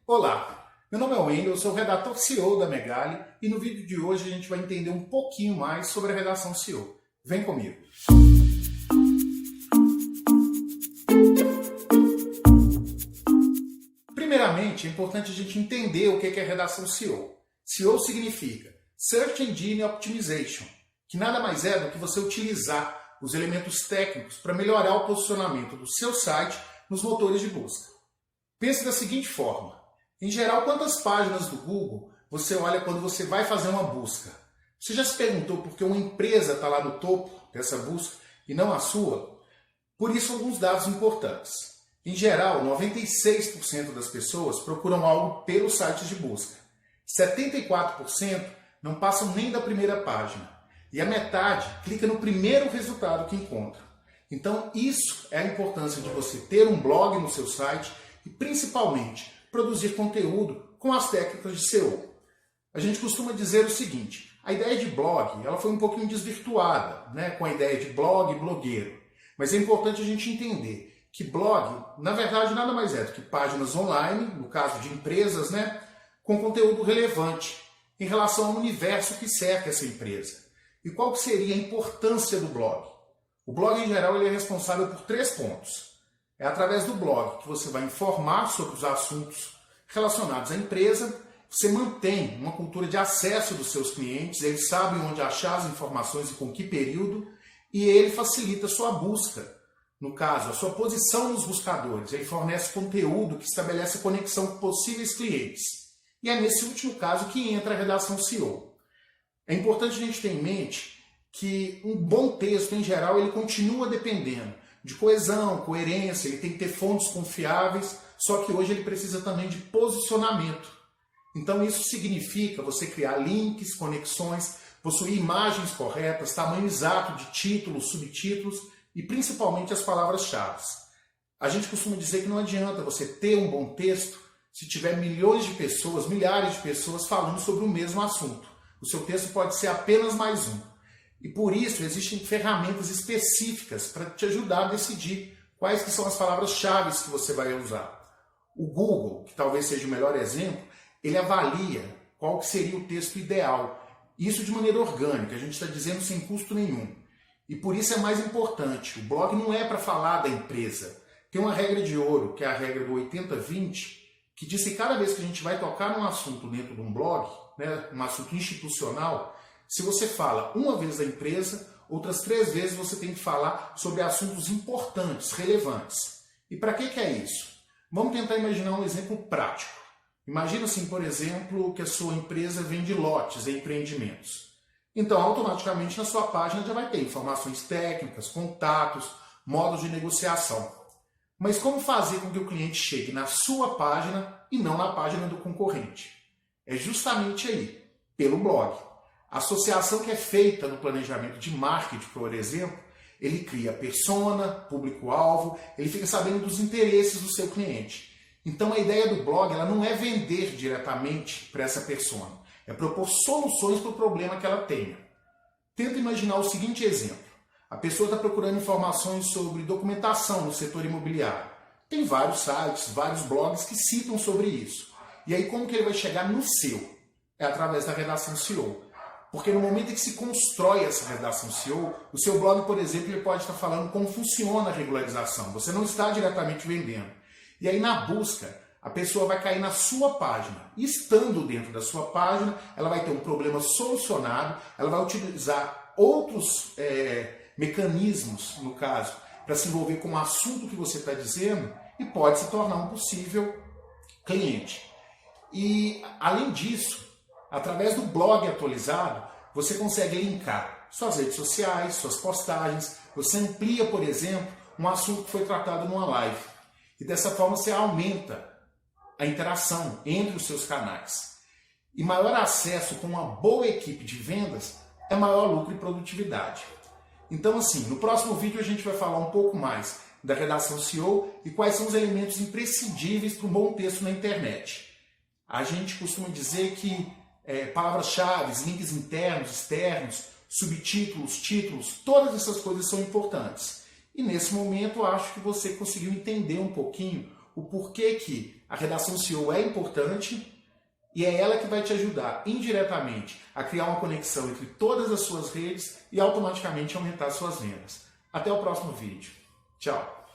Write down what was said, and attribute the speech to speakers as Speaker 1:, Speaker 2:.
Speaker 1: Olá, meu nome é Wendel, eu sou o redator CEO da Megali e no vídeo de hoje a gente vai entender um pouquinho mais sobre a redação CEO. Vem comigo! Primeiramente, é importante a gente entender o que é redação SEO. SEO significa Search Engine Optimization, que nada mais é do que você utilizar os elementos técnicos para melhorar o posicionamento do seu site nos motores de busca. Pense da seguinte forma: em geral, quantas páginas do Google você olha quando você vai fazer uma busca? Você já se perguntou por que uma empresa está lá no topo dessa busca e não a sua? Por isso, alguns dados importantes. Em geral, 96% das pessoas procuram algo pelos sites de busca. 74% não passam nem da primeira página. E a metade clica no primeiro resultado que encontra. Então, isso é a importância de você ter um blog no seu site e, principalmente, produzir conteúdo com as técnicas de SEO. A gente costuma dizer o seguinte: a ideia de blog ela foi um pouquinho desvirtuada, com a ideia de blog e blogueiro. Mas é importante a gente entender que blog, na verdade, nada mais é do que páginas online, no caso de empresas, com conteúdo relevante em relação ao universo que cerca essa empresa. E qual seria a importância do blog? O blog, em geral, ele é responsável por 3 pontos. É através do blog que você vai informar sobre os assuntos relacionados à empresa, você mantém uma cultura de acesso dos seus clientes, eles sabem onde achar as informações e com que período, e ele facilita a sua busca. No caso, a sua posição nos buscadores, ele fornece conteúdo que estabelece conexão com possíveis clientes. E é nesse último caso que entra a redação SEO. É importante a gente ter em mente que um bom texto, em geral, ele continua dependendo de coesão, coerência, ele tem que ter fontes confiáveis, só que hoje ele precisa também de posicionamento. Então isso significa você criar links, conexões, possuir imagens corretas, tamanho exato de títulos, subtítulos e principalmente as palavras-chave. A gente costuma dizer que não adianta você ter um bom texto se tiver milhões de pessoas, milhares de pessoas falando sobre o mesmo assunto. O seu texto pode ser apenas mais um. E por isso existem ferramentas específicas para te ajudar a decidir quais que são as palavras-chave que você vai usar. O Google, que talvez seja o melhor exemplo, ele avalia qual que seria o texto ideal. Isso de maneira orgânica, a gente está dizendo sem custo nenhum. E por isso é mais importante. O blog não é para falar da empresa. Tem uma regra de ouro, que é a regra do 80-20, que diz que cada vez que a gente vai tocar num assunto dentro de um blog, um assunto institucional, se você fala uma vez da empresa, outras 3 vezes você tem que falar sobre assuntos importantes, relevantes. E para que é isso? Vamos tentar imaginar um exemplo prático. Imagina assim, por exemplo, que a sua empresa vende lotes em empreendimentos. Então, automaticamente na sua página já vai ter informações técnicas, contatos, modos de negociação. Mas como fazer com que o cliente chegue na sua página e não na página do concorrente? É justamente aí, pelo blog. A associação que é feita no planejamento de marketing, por exemplo, ele cria persona, público-alvo, ele fica sabendo dos interesses do seu cliente. Então a ideia do blog ela não é vender diretamente para essa persona, é propor soluções para o problema que ela tenha. Tenta imaginar o seguinte exemplo. A pessoa está procurando informações sobre documentação no setor imobiliário. Tem vários sites, vários blogs que citam sobre isso. E aí como que ele vai chegar no seu? É através da redação SEO. Porque no momento em que se constrói essa redação SEO, o seu blog, por exemplo, ele pode estar falando como funciona a regularização. Você não está diretamente vendendo. E aí na busca, a pessoa vai cair na sua página. E estando dentro da sua página, ela vai ter um problema solucionado, ela vai utilizar outros mecanismos, no caso, para se envolver com o assunto que você está dizendo e pode se tornar um possível cliente. E, além disso, através do blog atualizado, você consegue linkar suas redes sociais, suas postagens, você amplia, por exemplo, um assunto que foi tratado numa live. E dessa forma você aumenta a interação entre os seus canais. E maior acesso com uma boa equipe de vendas é maior lucro e produtividade. Então, assim, no próximo vídeo a gente vai falar um pouco mais da redação SEO e quais são os elementos imprescindíveis para um bom texto na internet. A gente costuma dizer que palavras-chave, links internos, externos, subtítulos, títulos, todas essas coisas são importantes. E nesse momento eu acho que você conseguiu entender um pouquinho o porquê que a redação SEO é importante e é ela que vai te ajudar indiretamente a criar uma conexão entre todas as suas redes e automaticamente aumentar suas vendas. Até o próximo vídeo. Tchau!